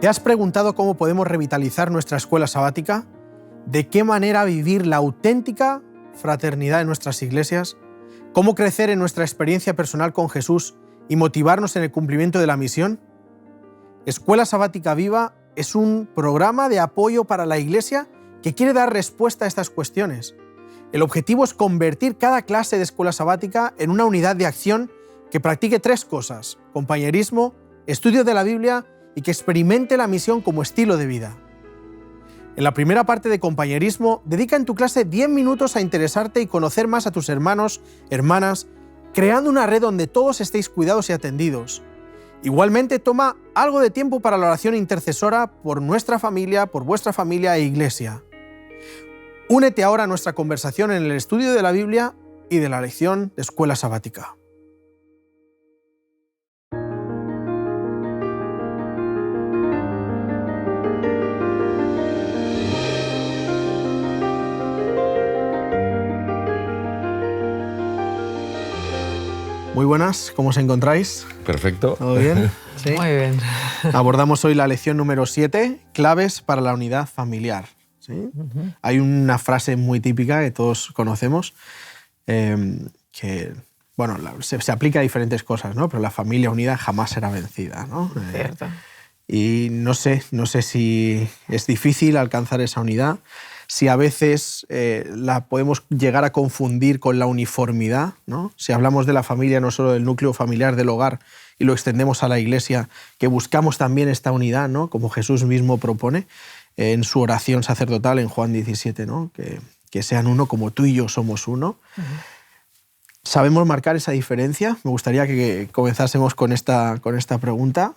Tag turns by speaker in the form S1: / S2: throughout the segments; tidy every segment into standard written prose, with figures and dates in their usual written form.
S1: ¿Te has preguntado cómo podemos revitalizar nuestra escuela sabática? ¿De qué manera vivir la auténtica fraternidad en nuestras iglesias? ¿Cómo crecer en nuestra experiencia personal con Jesús y motivarnos en el cumplimiento de la misión? Escuela Sabática Viva es un programa de apoyo para la Iglesia que quiere dar respuesta a estas cuestiones. El objetivo es convertir cada clase de escuela sabática en una unidad de acción que practique tres cosas: compañerismo, estudio de la Biblia y que experimente la misión como estilo de vida. En la primera parte de compañerismo, dedica en tu clase 10 minutos a interesarte y conocer más a tus hermanos, hermanas, creando una red donde todos estéis cuidados y atendidos. Igualmente, toma algo de tiempo para la oración intercesora por nuestra familia, por vuestra familia e iglesia. Únete ahora a nuestra conversación en el estudio de la Biblia y de la lección de escuela sabática. Muy buenas, ¿cómo os encontráis?
S2: Perfecto.
S1: ¿Todo bien?
S3: ¿Sí? Muy bien.
S1: Abordamos hoy la lección número 7, claves para la unidad familiar. ¿Sí? Hay una frase muy típica que todos conocemos, que bueno, se aplica a diferentes cosas, ¿no? Pero la familia unida jamás será vencida, ¿no?
S3: Cierto.
S1: Y no sé si es difícil alcanzar esa unidad, si a veces la podemos llegar a confundir con la uniformidad, ¿no? Si hablamos de la familia, no solo del núcleo familiar, del hogar, y lo extendemos a la iglesia, que buscamos también esta unidad, ¿no? Como Jesús mismo propone en su oración sacerdotal en Juan 17, ¿no? Que sean uno como tú y yo somos uno. ¿Sabemos marcar esa diferencia? Me gustaría que comenzásemos con esta pregunta.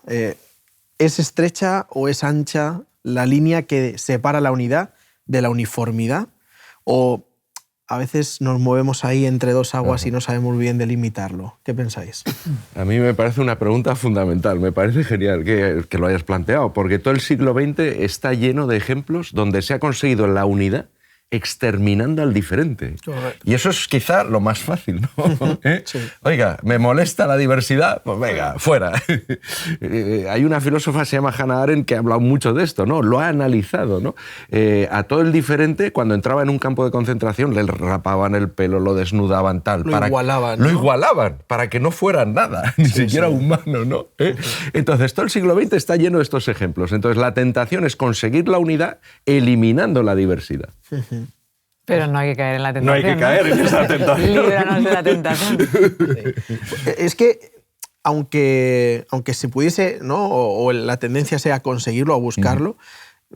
S1: ¿Es estrecha o es ancha la línea que separa la unidad de la uniformidad? ¿O a veces nos movemos ahí entre dos aguas y no sabemos bien delimitarlo? ¿Qué pensáis?
S2: A mí me parece una pregunta fundamental. Me parece genial que lo hayas planteado, porque todo el siglo XX está lleno de ejemplos donde se ha conseguido la unidad exterminando al diferente.
S1: Correcto.
S2: Y eso es quizá lo más fácil, ¿no?
S1: Sí.
S2: Oiga, ¿me molesta la diversidad? Pues venga, fuera. Hay una filósofa que se llama Hannah Arendt que ha hablado mucho de esto, ¿no? Lo ha analizado, ¿no? A todo el diferente, cuando entraba en un campo de concentración, le rapaban el pelo, lo desnudaban, tal.
S1: Lo igualaban, ¿no?
S2: Lo igualaban, para que no fueran nada, ni siquiera humano, ¿no? Entonces, todo el siglo XX está lleno de estos ejemplos. Entonces, la tentación es conseguir la unidad eliminando la diversidad.
S3: Pero no hay que caer en la tentación.
S2: No hay que caer en esa tentación.
S3: Líbranos de la tentación.
S1: Sí. Es que, aunque se pudiese, ¿no? o la tendencia sea conseguirlo o buscarlo,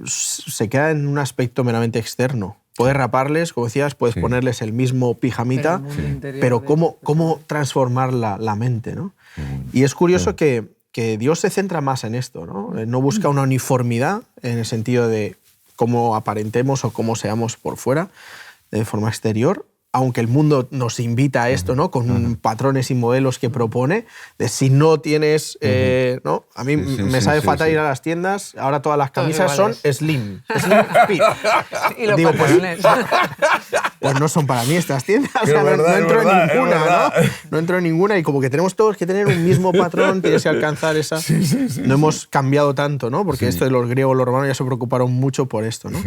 S1: se queda en un aspecto meramente externo. Puedes raparles, como decías, puedes ponerles el mismo pijamita, pero ¿cómo transformar la mente, ¿no? Y es curioso que Dios se centra más en esto, ¿no? No busca una uniformidad en el sentido de cómo aparentemos o cómo seamos por fuera, de forma exterior, aunque el mundo nos invita a esto, ¿no? Con patrones y modelos que propone, de si no tienes... ¿no? A mí me sabe fatal ir a las tiendas, ahora todas las camisas son slim fit.
S3: Y los
S1: Digo,
S3: pantalones.
S1: Pues no son para mí estas tiendas, o sea, no entro en ninguna, ¿no? No entro en ninguna y como que tenemos todos que tener un mismo patrón, tienes que alcanzar esa... No hemos cambiado tanto, ¿no? Porque esto de los griegos, los romanos ya se preocuparon mucho por esto, ¿no?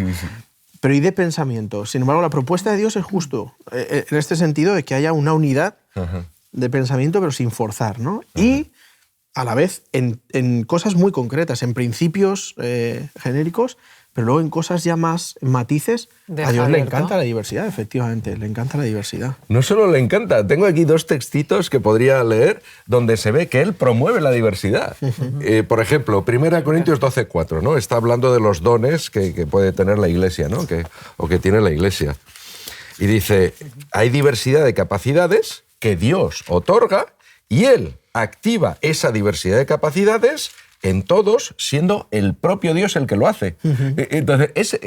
S1: Pero ¿y de pensamiento? Sin embargo, la propuesta de Dios es justo en este sentido de que haya una unidad de pensamiento, pero sin forzar, ¿no? Y a la vez en cosas muy concretas, en principios genéricos, pero luego en cosas ya más matices. A Dios le encanta la diversidad, efectivamente, le encanta la diversidad.
S2: No solo le encanta, tengo aquí 2 textitos que podría leer donde se ve que él promueve la diversidad. Por ejemplo, 1 Corintios 12:4, ¿no? Está hablando de los dones que puede tener la Iglesia, ¿no? O que tiene la Iglesia. Y dice, hay diversidad de capacidades que Dios otorga y Él activa esa diversidad de capacidades en todos, siendo el propio Dios el que lo hace. Entonces,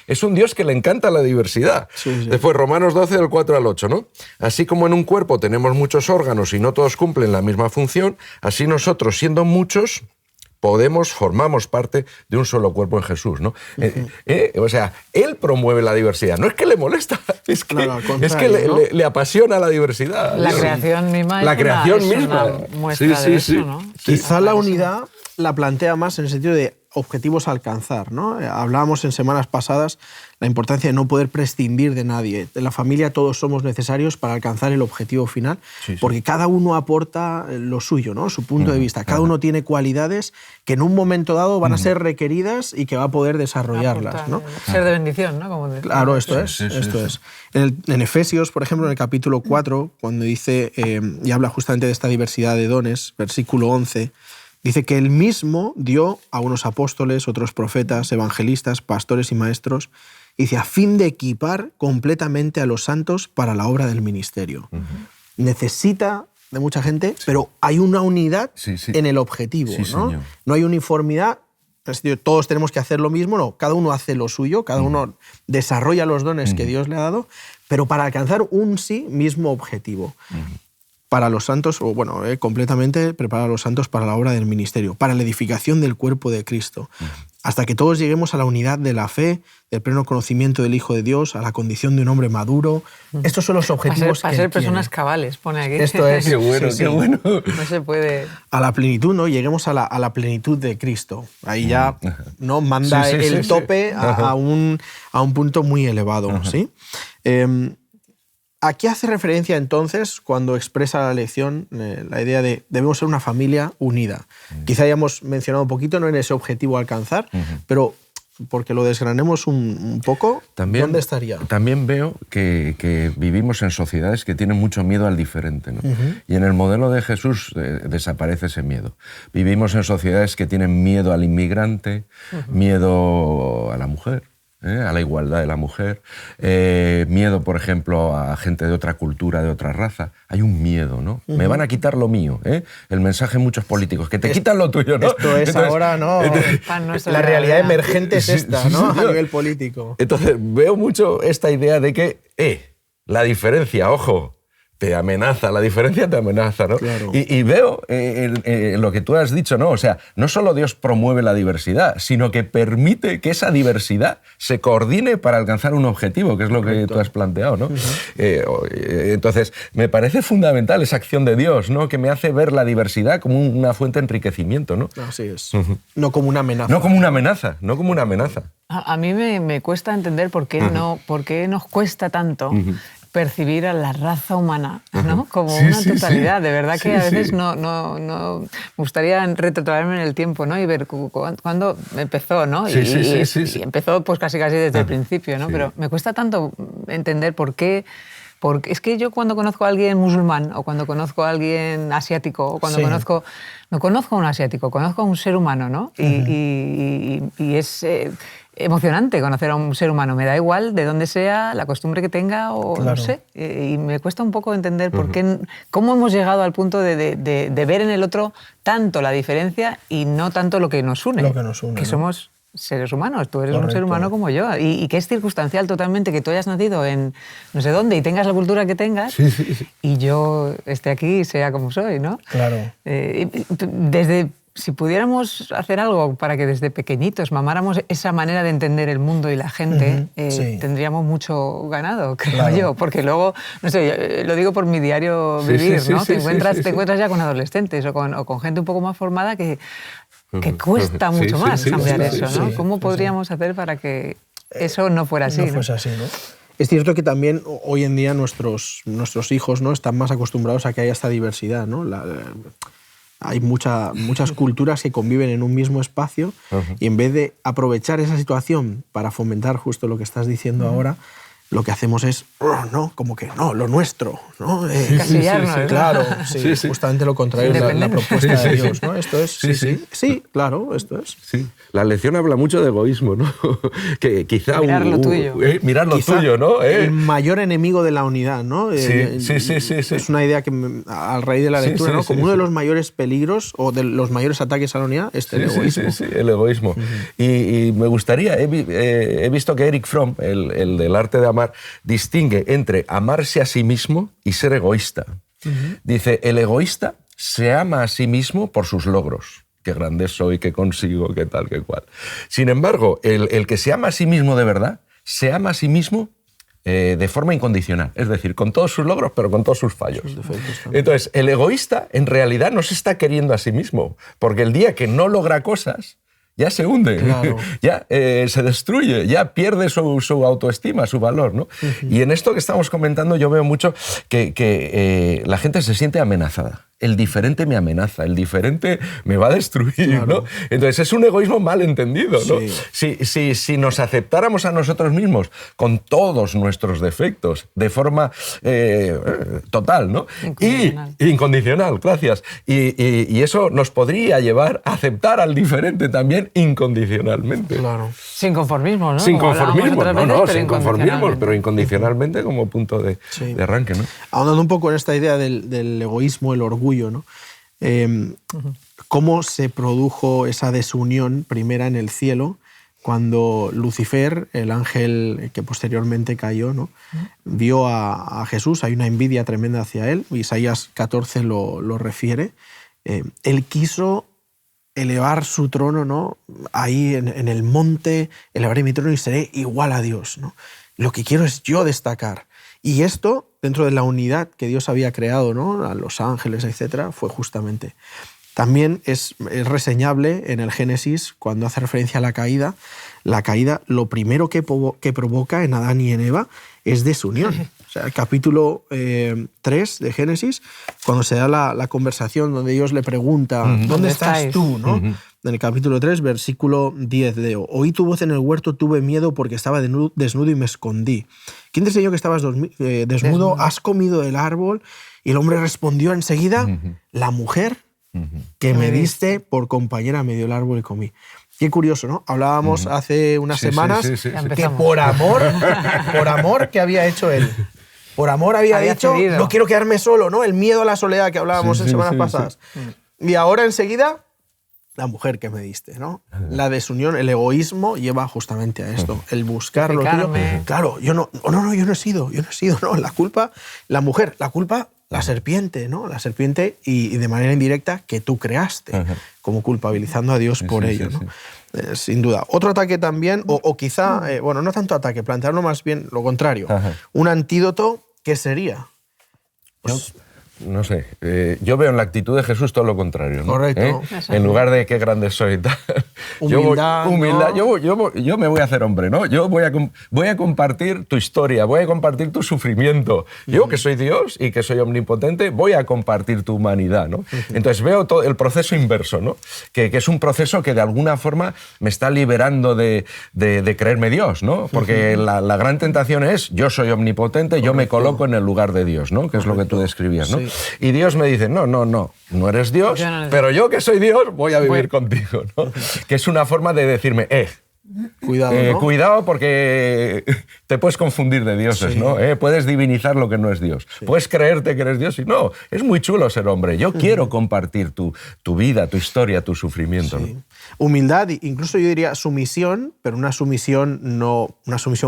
S2: es un Dios que le encanta la diversidad. Después, Romanos 12, del 4 al 8, ¿no? Así como en un cuerpo tenemos muchos órganos y no todos cumplen la misma función, así nosotros, siendo muchos, formamos parte de un solo cuerpo en Jesús, ¿no? O sea, Él promueve la diversidad. No es que le molesta, es que le apasiona la diversidad.
S3: La creación misma
S2: es
S3: una muestra de eso, ¿no?
S1: Quizá la unidad la plantea más en el sentido de objetivos a alcanzar, ¿no? Hablábamos en semanas pasadas la importancia de no poder prescindir de nadie. En la familia todos somos necesarios para alcanzar el objetivo final, porque cada uno aporta lo suyo, ¿no? Su punto de vista. Cada uno tiene cualidades que en un momento dado van a ser requeridas y que va a poder desarrollarlas, ¿no?
S3: Ser de bendición, ¿no? Como
S1: Claro, esto es. En Efesios, por ejemplo, en el capítulo 4, cuando dice, y habla justamente de esta diversidad de dones, versículo 11, dice que él mismo dio a unos apóstoles, otros profetas, evangelistas, pastores y maestros, dice, a fin de equipar completamente a los santos para la obra del ministerio. Necesita de mucha gente, pero hay una unidad en el objetivo, ¿no?
S2: Señor.
S1: No hay uniformidad. Todos tenemos que hacer lo mismo, no. Cada uno hace lo suyo, cada uno desarrolla los dones que Dios le ha dado, pero para alcanzar un mismo objetivo. Para los santos, o bueno, completamente preparar a los santos para la obra del ministerio, para la edificación del cuerpo de Cristo, hasta que todos lleguemos a la unidad de la fe, del pleno conocimiento del Hijo de Dios, a la condición de un hombre maduro. Estos son los objetivos
S3: para
S1: que
S3: ser personas cabales, pone aquí.
S1: Esto es.
S2: Qué bueno, qué bueno.
S3: No se puede...
S1: A la plenitud, ¿no? Lleguemos a la plenitud de Cristo. Ahí ya ¿no? Manda el tope a un punto muy elevado, ¿sí? ¿A qué hace referencia entonces cuando expresa la lección la idea de debemos ser una familia unida? Quizá hayamos mencionado un poquito, no en ese objetivo a alcanzar, pero porque lo desgranemos un poco, ¿dónde estaría?
S2: También veo que vivimos en sociedades que tienen mucho miedo al diferente, ¿no? Y en el modelo de Jesús desaparece ese miedo. Vivimos en sociedades que tienen miedo al inmigrante, miedo a la mujer, a la igualdad de la mujer, miedo, por ejemplo, a gente de otra cultura, de otra raza. Hay un miedo, ¿no? Me van a quitar lo mío, ¿eh? El mensaje de muchos políticos, que te quitan lo tuyo, ¿no?
S1: Esto es ahora, ¿no? La realidad emergente es esta, ¿no? A nivel político.
S2: Entonces, veo mucho esta idea de que, la diferencia, ojo, te amenaza, la diferencia te amenaza, ¿no?
S1: Claro.
S2: Y veo en lo que tú has dicho, ¿no? O sea, no solo Dios promueve la diversidad, sino que permite que esa diversidad se coordine para alcanzar un objetivo, que es lo que tú has planteado, ¿no? Entonces, me parece fundamental esa acción de Dios, ¿no? Que me hace ver la diversidad como una fuente de enriquecimiento, ¿no?
S1: Así es. No como una amenaza.
S2: No como una amenaza, no como una amenaza.
S3: A mí me cuesta entender por qué nos cuesta tanto percibir a la raza humana, ¿no? Como una totalidad. De verdad que a veces no me gustaría retrotraerme en el tiempo, ¿no? Y ver cuándo empezó, ¿no? Y empezó pues casi desde el principio, ¿no? Pero me cuesta tanto entender por qué. Porque es que yo cuando conozco a alguien musulmán o cuando conozco a alguien asiático o cuando no conozco a un asiático, conozco a un ser humano, ¿no? Y es emocionante conocer a un ser humano. Me da igual de dónde sea, la costumbre que tenga o no sé. Y me cuesta un poco entender por qué, cómo hemos llegado al punto de ver en el otro tanto la diferencia y no tanto lo que nos une.
S1: Lo que nos une,
S3: que
S1: ¿no?
S3: somos seres humanos, tú eres un ser humano como yo y que es circunstancial totalmente que tú hayas nacido en no sé dónde y tengas la cultura que tengas y yo esté aquí y sea como soy, ¿no?
S1: Claro.
S3: Si pudiéramos hacer algo para que desde pequeñitos mamáramos esa manera de entender el mundo y la gente, tendríamos mucho ganado, creo yo, porque luego, no sé, lo digo por mi diario vivir, ¿no? Te encuentras ya con adolescentes o con gente un poco más formada que cuesta mucho más cambiar eso, ¿no? ¿Cómo podríamos hacer para que eso no fuera así?
S1: No fuese así, ¿no? Es cierto que también hoy en día nuestros hijos, ¿no? Están más acostumbrados a que haya esta diversidad, ¿no? Hay muchas culturas que conviven en un mismo espacio y en vez de aprovechar esa situación para fomentar justo lo que estás diciendo ahora, lo que hacemos es, no, como que no, lo nuestro, ¿no?
S3: Casillarnos, ¿no?
S1: Claro, justamente lo contrario es la propuesta de Dios, ¿no? Esto es, sí, claro, esto es.
S2: Sí. La lección habla mucho de egoísmo, ¿no? Que quizá
S3: mirar lo tuyo.
S2: Mirar lo tuyo, ¿no?
S1: El mayor enemigo de la unidad, ¿no?
S2: Sí.
S1: Es una idea que, a raíz de la lectura, ¿no? Como uno de los mayores peligros o de los mayores ataques a la unidad es el egoísmo.
S2: Sí, el egoísmo. Y me gustaría, he visto que Erich Fromm, el del arte de amar, distingue entre amarse a sí mismo y ser egoísta. Dice, el egoísta se ama a sí mismo por sus logros. Qué grande soy, qué consigo, qué tal, qué cual. Sin embargo, el que se ama a sí mismo de verdad, se ama a sí mismo de forma incondicional. Es decir, con todos sus logros, pero con todos sus fallos. Entonces, el egoísta en realidad no se está queriendo a sí mismo, porque el día que no logra cosas, ya se hunde,
S1: Claro.
S2: ya se destruye, ya pierde su autoestima, su valor, ¿no? Y en esto que estamos comentando yo veo mucho que la gente se siente amenazada. El diferente me amenaza, el diferente me va a destruir,
S1: Claro.
S2: ¿no? Entonces es un egoísmo mal entendido, ¿no?
S1: Sí.
S2: Si nos aceptáramos a nosotros mismos con todos nuestros defectos de forma total, ¿no?
S3: Incondicional.
S2: Y incondicional, gracias. Y eso nos podría llevar a aceptar al diferente también incondicionalmente.
S1: Claro.
S3: Sin conformismo, ¿no?
S2: Sin
S3: Como hablábamos
S2: conformismo,
S3: otras
S2: no,
S3: veces,
S2: no,
S3: pero
S2: sin conformismo,
S3: incondicionalmente.
S2: pero incondicionalmente como punto de arranque, ¿no?
S1: Ahondando un poco en esta idea del egoísmo, el orgullo, ¿no? ¿Cómo se produjo esa desunión primera en el cielo cuando Lucifer, el ángel que posteriormente cayó, ¿no? Vio a Jesús? Hay una envidia tremenda hacia él. Isaías 14 lo refiere. Él quiso elevar su trono, ¿no? Ahí en el monte, elevaré mi trono y seré igual a Dios, ¿no? Lo que quiero es yo destacar. Y esto, dentro de la unidad que Dios había creado, ¿no? A los ángeles, etc., fue justamente. También es reseñable en el Génesis, cuando hace referencia a la caída, lo primero que provoca en Adán y en Eva es desunión. O sea, el capítulo 3 de Génesis, cuando se da la conversación donde Dios le pregunta, ¿dónde estás tú? ¿no? En el capítulo 3, versículo 10, leo: oí tu voz en el huerto, tuve miedo porque estaba desnudo y me escondí. ¿Quién te enseñó que estabas desnudo? ¿Has comido del árbol? Y el hombre respondió enseguida, la mujer que me diste por compañera me dio el árbol y comí. Qué curioso, ¿no? Hablábamos hace unas semanas que por amor que había hecho él. Por amor había dicho, cedido. No quiero quedarme solo, ¿no? El miedo a la soledad que hablábamos en semanas pasadas. Y ahora enseguida, la mujer que me diste, ¿no? La desunión, el egoísmo lleva justamente a esto, el buscar lo tuyo. Claro, yo no he sido, ¿no? La culpa, la mujer, la culpa, la serpiente, ¿no? La serpiente y de manera indirecta que tú creaste, como culpabilizando a Dios por ello, ¿no? Sin duda. Otro ataque también, o quizá, bueno, no tanto ataque, plantearlo más bien lo contrario. Un antídoto, ¿qué sería? Pues,
S2: no sé, yo veo en la actitud de Jesús todo lo contrario, ¿no?
S1: Correcto.
S2: En lugar de qué grande soy, tal.
S1: Humildad,
S2: yo me voy a hacer hombre, ¿no? Yo voy a compartir tu historia, voy a compartir tu sufrimiento. Yo, que soy Dios y que soy omnipotente, voy a compartir tu humanidad, ¿no? Entonces veo todo el proceso inverso, ¿no? Que es un proceso que de alguna forma me está liberando de creerme Dios, ¿no? Porque la gran tentación es, yo soy omnipotente, yo me coloco en el lugar de Dios, ¿no? Que es lo que tú describías, ¿no? Sí. Y Dios me dice, no eres Dios, pero yo que soy Dios voy a vivir contigo, ¿no? Que es una forma de decirme,
S1: cuidado, ¿no?
S2: Cuidado porque te puedes confundir de dioses, ¿no? Puedes divinizar lo que no es Dios. Puedes creerte que eres Dios y no, es muy chulo ser hombre. Yo quiero compartir tu vida, tu historia, tu sufrimiento, ¿no?
S1: Humildad, incluso yo diría sumisión, pero una sumisión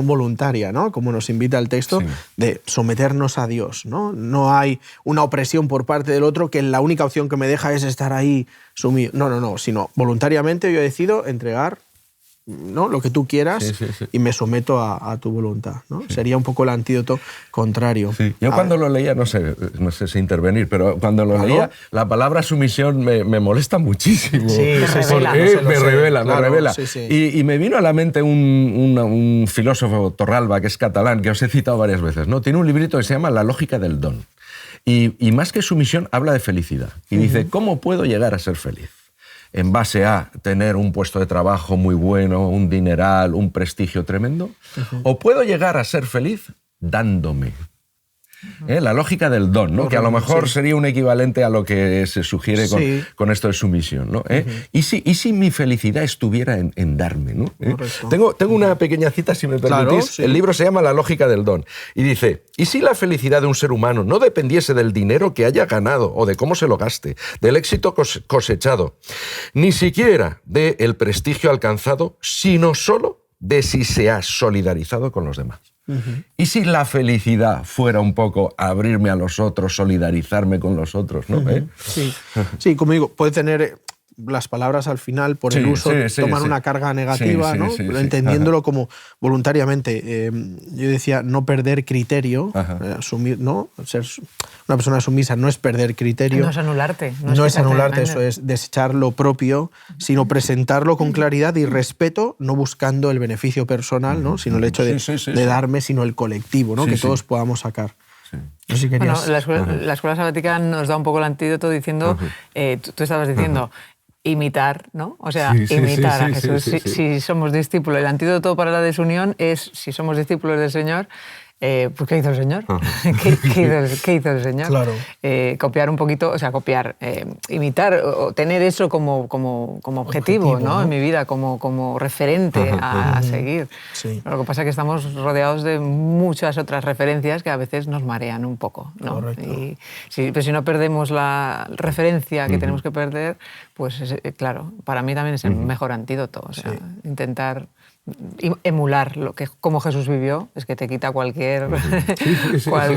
S1: voluntaria, ¿no? Como nos invita el texto, de someternos a Dios, ¿no? No hay una opresión por parte del otro que la única opción que me deja es estar ahí sumido. No, sino voluntariamente yo decido entregar, ¿no? Lo que tú quieras y me someto a tu voluntad, ¿no? Sería un poco el antídoto contrario.
S2: Sí. Yo cuando lo leía, no sé si intervenir, pero cuando lo leía, la palabra sumisión me molesta muchísimo. Me revela. Sí. Y me vino a la mente un filósofo, Torralba, que es catalán, que os he citado varias veces, ¿no? Tiene un librito que se llama La lógica del don. Y más que sumisión, habla de felicidad. Y dice, ¿cómo puedo llegar a ser feliz? En base a tener un puesto de trabajo muy bueno, un dineral, un prestigio tremendo, o puedo llegar a ser feliz dándome. La lógica del don, ¿no? Que a lo mejor sería un equivalente a lo que se sugiere con esto de sumisión, ¿no? ¿Y si mi felicidad estuviera en darme, ¿no? Tengo una pequeña cita, si me permitís. Claro, el libro se llama La lógica del don. Y dice, ¿y si la felicidad de un ser humano no dependiese del dinero que haya ganado o de cómo se lo gaste, del éxito cosechado, ni siquiera del prestigio alcanzado, sino solo de si se ha solidarizado con los demás? ¿Y si la felicidad fuera un poco abrirme a los otros, solidarizarme con los otros, ¿no?
S1: Sí, como digo, puede tener las palabras al final, por el
S2: Sí,
S1: uso,
S2: sí,
S1: toman
S2: sí.
S1: una carga negativa,
S2: Sí, sí,
S1: ¿no?
S2: sí,
S1: Pero
S2: sí.
S1: entendiéndolo como voluntariamente. Yo decía no perder criterio, asumir, ¿no? Ser una persona sumisa no es perder criterio.
S3: No es anularte.
S1: No es anularte, eso es desechar lo propio, sino presentarlo con claridad y respeto, no buscando el beneficio personal, ¿no? Sino el hecho de darme, sino el colectivo, ¿no?
S2: Sí,
S1: que
S2: sí.
S1: todos podamos sacar.
S2: Sí.
S1: No sé si
S3: Bueno,
S1: querías...
S3: la escuela sabática nos da un poco el antídoto diciendo, tú estabas diciendo, imitar, ¿no? O sea,
S2: Sí, sí,
S3: imitar
S2: sí,
S3: a
S2: sí,
S3: Jesús.
S2: sí, sí.
S3: Si somos discípulos, el antídoto para la desunión es, si somos discípulos del Señor, pues ¿qué hizo el Señor? ¿Qué hizo el Señor?
S1: Claro.
S3: Copiar un poquito, o sea, imitar, o tener eso como objetivo, ¿no? En mi vida, como referente a seguir.
S1: Sí.
S3: Lo que pasa es que estamos rodeados de muchas otras referencias que a veces nos marean un poco, ¿no?
S1: Correcto.
S3: Pero si no perdemos la referencia que tenemos que perder, pues claro, para mí también es el mejor antídoto. O sea, intentar emular como Jesús vivió, es que te quita cualquier...
S1: Cuando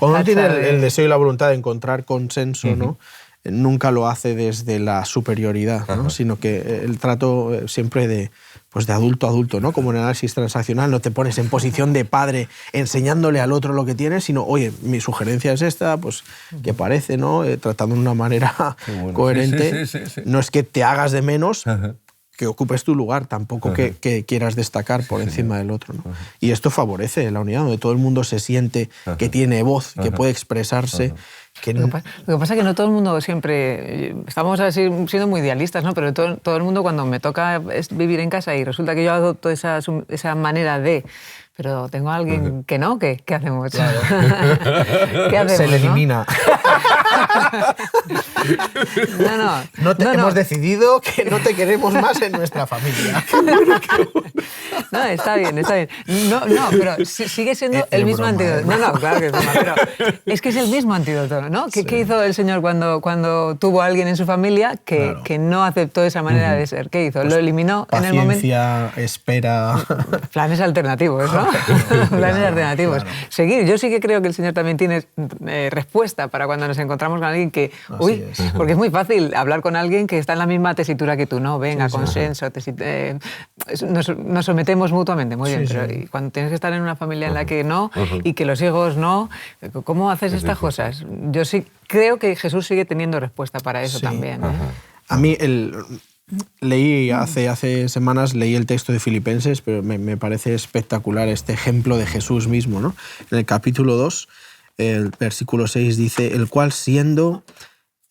S1: uno tiene el deseo y la voluntad de encontrar consenso, ¿no? Nunca lo hace desde la superioridad, ¿no? Sino que el trato siempre de adulto a adulto, ¿no? Como en el análisis transaccional, no te pones en posición de padre enseñándole al otro lo que tienes, sino, oye, mi sugerencia es esta, pues, ¿qué parece, no? Tratando de una manera coherente.
S2: Sí.
S1: No es que te hagas de menos, que ocupes tu lugar, tampoco que quieras destacar por encima del otro, ¿no? Y esto favorece la unidad, donde todo el mundo se siente que tiene voz, que puede expresarse.
S3: Lo que pasa es que no todo el mundo siempre... Estamos así siendo muy idealistas, ¿no? Pero todo el mundo, cuando me toca vivir en casa y resulta que yo adopto esa manera de... Pero tengo a alguien que no, ¿qué hacemos? Claro. ¿Qué hacemos?
S1: Se le elimina. Hemos decidido que no te queremos más en nuestra familia.
S3: No, está bien. No, pero sigue siendo el mismo antídoto. No, claro que es broma, pero es que es el mismo antídoto, ¿no? ¿Qué hizo el Señor cuando tuvo a alguien en su familia que no aceptó esa manera de ser? ¿Qué hizo? Lo eliminó en el momento...
S1: Paciencia, espera...
S3: Planes alternativos, ¿no? Planes alternativos.
S1: Claro.
S3: Seguir. Yo sí que creo que el Señor también tiene respuesta para cuando nos encontramos con alguien que... Porque es muy fácil hablar con alguien que está en la misma tesitura que tú, ¿no? Venga, consenso, nos sometemos mutuamente, muy bien, pero y cuando tienes que estar en una familia en la que no, y que los hijos no, ¿cómo haces estas cosas? Yo sí creo que Jesús sigue teniendo respuesta para eso también.
S1: A mí leí hace semanas el texto de Filipenses, pero me parece espectacular este ejemplo de Jesús mismo, ¿no? En el capítulo 2, el versículo 6 dice, el cual siendo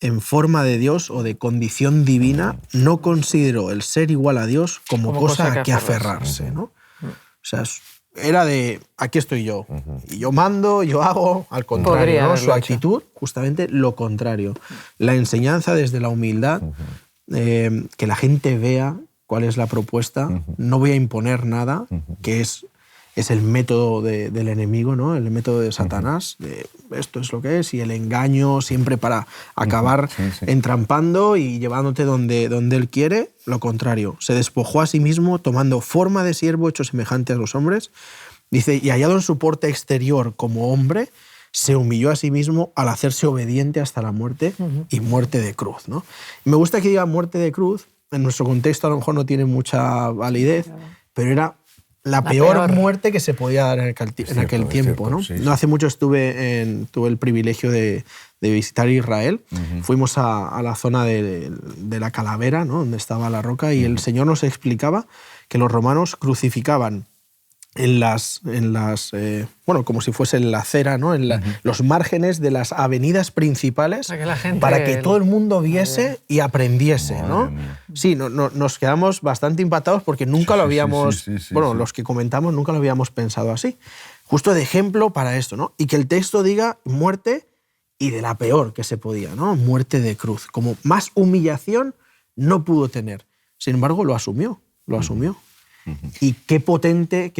S1: en forma de Dios o de condición divina, no consideró el ser igual a Dios como cosa a que aferrarse, ¿no? O sea, era de, aquí estoy yo, y yo mando, yo hago, al contrario, ¿no? Su actitud, justamente lo contrario. La enseñanza desde la humildad, que la gente vea cuál es la propuesta, no voy a imponer nada, que es el método del enemigo, ¿no? El método de Satanás, de esto es lo que es, y el engaño siempre para acabar entrampando y llevándote donde él quiere, lo contrario. Se despojó a sí mismo tomando forma de siervo hecho semejante a los hombres. Dice, y hallado en su porte exterior como hombre, se humilló a sí mismo al hacerse obediente hasta la muerte y muerte de cruz, ¿no? Y me gusta que diga muerte de cruz, en nuestro contexto a lo mejor no tiene mucha validez, pero era la peor muerte que se podía dar en aquel tiempo, ¿no? No hace mucho tuve el privilegio de visitar Israel. Fuimos a la zona de la calavera, ¿no? Donde estaba la roca, y el Señor nos explicaba que los romanos crucificaban como si fuese en la acera, ¿no? Los márgenes de las avenidas principales para que todo el mundo viese y aprendiese, ¿no? Sí, nos quedamos bastante impactados porque nunca lo habíamos, los que comentamos nunca lo habíamos pensado así. Justo de ejemplo para esto, ¿no? Y que el texto diga muerte y de la peor que se podía, ¿no? Muerte de cruz. Como más humillación no pudo tener. Sin embargo, lo asumió. Y qué potente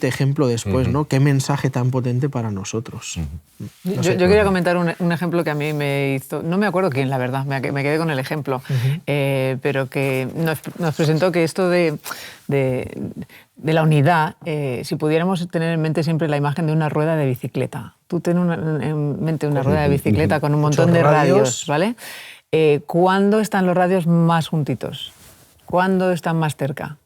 S1: ejemplo después, ¿no? Qué mensaje tan potente para nosotros.
S3: Yo quería comentar un ejemplo que a mí me hizo... No me acuerdo quién, la verdad, me quedé con el ejemplo, pero que nos presentó que esto de la unidad, si pudiéramos tener en mente siempre la imagen de una rueda de bicicleta. Tú ten en mente una rueda de bicicleta con un montón de radios, ¿vale? ¿cuándo están los radios más juntitos? ¿Cuándo están más cerca?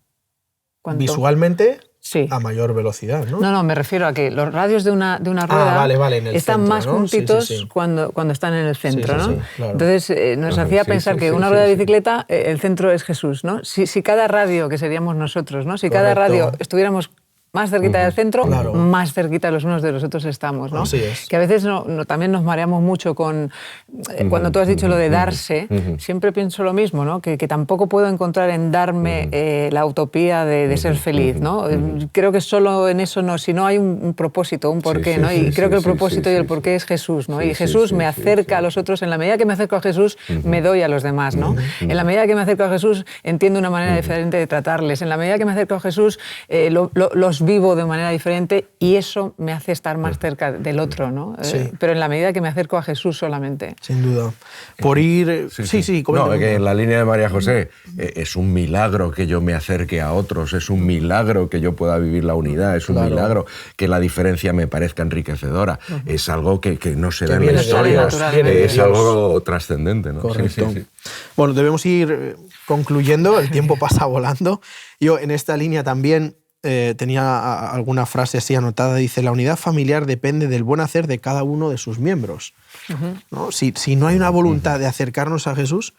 S3: ¿Cuánto?
S1: Visualmente,
S3: sí.
S1: A mayor velocidad, ¿no?
S3: No, me refiero a que los radios de una rueda
S1: en el
S3: están
S1: centro,
S3: más
S1: ¿no?
S3: juntitos
S1: Sí.
S3: Cuando están en el centro,
S1: Sí,
S3: ¿no?
S1: claro.
S3: Entonces nos hacía pensar que una rueda de bicicleta, el centro es Jesús, ¿no? Si cada radio, que seríamos nosotros, ¿no? Si cada radio estuviéramos más cerquita del centro, más cerquita los unos de los otros estamos, ¿no?
S1: Así es.
S3: Que a veces también nos mareamos mucho con... Cuando tú has dicho lo de darse, siempre pienso lo mismo, ¿no? Que tampoco puedo encontrar en darme la utopía de ser feliz, ¿no? Creo que solo en eso no, si no hay un propósito, un porqué, ¿no? Y creo que el propósito y el porqué es Jesús, ¿no? Y Jesús me acerca a los otros. En la medida que me acerco a Jesús, me doy a los demás, ¿no? En la medida que me acerco a Jesús, entiendo una manera diferente de tratarles. En la medida que me acerco a Jesús, los vivo de manera diferente y eso me hace estar más cerca del otro, ¿no? Pero en la medida que me acerco a Jesús solamente.
S1: Sin duda. Por ir... Sí,
S2: no, que en la línea de María José es un milagro que yo me acerque a otros, es un milagro que yo pueda vivir la unidad, es un milagro que la diferencia me parezca enriquecedora. Es algo que no se da en la historia, es algo trascendente, ¿no?
S1: Correcto. Bueno, debemos ir concluyendo, el tiempo pasa volando. Yo en esta línea también tenía alguna frase así anotada, dice: la unidad familiar depende del buen hacer de cada uno de sus miembros. ¿No? Si no hay una voluntad de acercarnos a Jesús,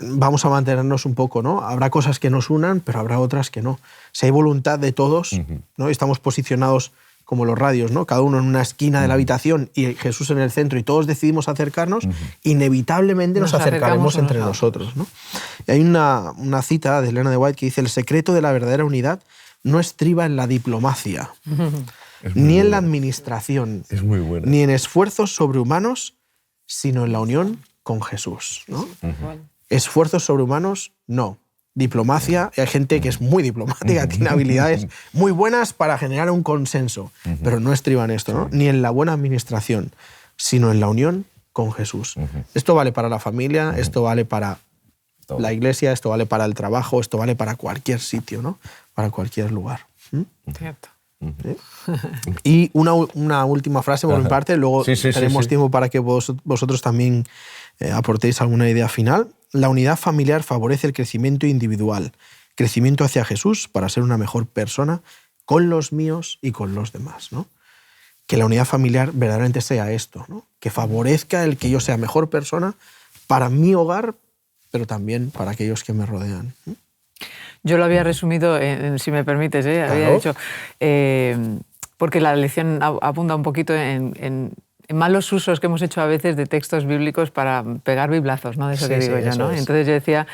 S1: vamos a mantenernos un poco, ¿no? Habrá cosas que nos unan, pero habrá otras que no. Si hay voluntad de todos, ¿no? Estamos posicionados como los radios, ¿no? Cada uno en una esquina de la habitación y Jesús en el centro, y todos decidimos acercarnos, inevitablemente nos acercaremos entre nosotros, ¿no? Y hay una cita de Elena de White que dice: el secreto de la verdadera unidad no estriba en la diplomacia, ni en la administración, ni en esfuerzos sobrehumanos, sino en la unión con Jesús, ¿no? Esfuerzos sobrehumanos, no. Diplomacia, hay gente que es muy diplomática, tiene habilidades muy buenas para generar un consenso, pero no estriba en esto, ¿no? Ni en la buena administración, sino en la unión con Jesús. Esto vale para la familia, esto vale para la iglesia, esto vale para el trabajo, esto vale para cualquier sitio, ¿no? Para cualquier lugar.
S3: Cierto.
S1: Y una última frase por mi parte, luego tenemos tiempo para que vosotros también aportéis alguna idea final. La unidad familiar favorece el crecimiento individual, crecimiento hacia Jesús para ser una mejor persona con los míos y con los demás, ¿no? Que la unidad familiar verdaderamente sea esto, ¿no? Que favorezca el que yo sea mejor persona para mi hogar, pero también para aquellos que me rodean.
S3: Yo lo había resumido, si me permites, claro. Había dicho, porque la lección apunta un poquito en malos usos que hemos hecho a veces de textos bíblicos para pegar biblazos, ¿no? De eso que digo yo, ¿no? Entonces yo decía,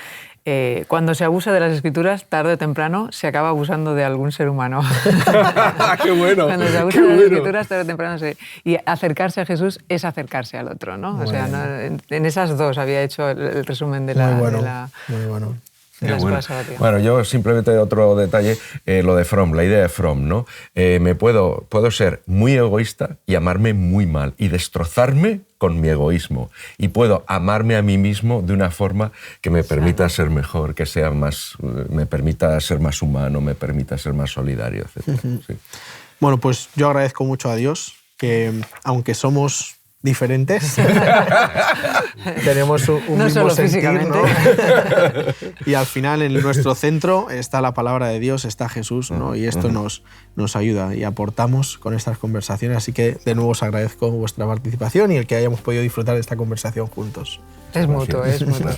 S3: cuando se abusa de las Escrituras, tarde o temprano se acaba abusando de algún ser humano.
S2: ¡Qué bueno!
S3: Cuando se abusa de las Escrituras, tarde o temprano Y acercarse a Jesús es acercarse al otro, ¿no? O sea, en esas dos había hecho el resumen de la...
S1: Muy bueno.
S2: Bueno, yo simplemente otro detalle, lo de Fromm, la idea de Fromm, ¿no? Puedo ser muy egoísta y amarme muy mal y destrozarme con mi egoísmo, y puedo amarme a mí mismo de una forma que me permita ser mejor, que sea más, me permita ser más humano, me permita ser más solidario, etc. Sí.
S1: Bueno, pues yo agradezco mucho a Dios que, aunque somos diferentes, tenemos un
S3: no
S1: mismo
S3: solo
S1: sentir,
S3: físicamente,
S1: ¿no? Y al final en nuestro centro está la palabra de Dios, está Jesús, ¿no? Y esto nos ayuda y aportamos con estas conversaciones. Así que de nuevo os agradezco vuestra participación y el que hayamos podido disfrutar de esta conversación juntos.
S3: Es mutuo, es mutuo.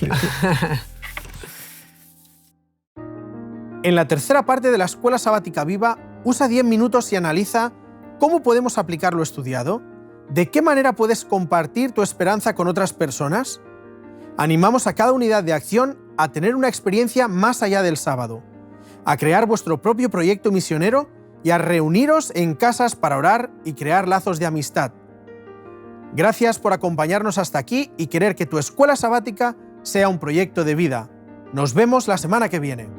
S1: En la tercera parte de la Escuela Sabática Viva, usa 10 minutos y analiza cómo podemos aplicar lo estudiado. ¿De qué manera puedes compartir tu esperanza con otras personas? Animamos a cada unidad de acción a tener una experiencia más allá del sábado, a crear vuestro propio proyecto misionero y a reuniros en casas para orar y crear lazos de amistad. Gracias por acompañarnos hasta aquí y querer que tu escuela sabática sea un proyecto de vida. Nos vemos la semana que viene.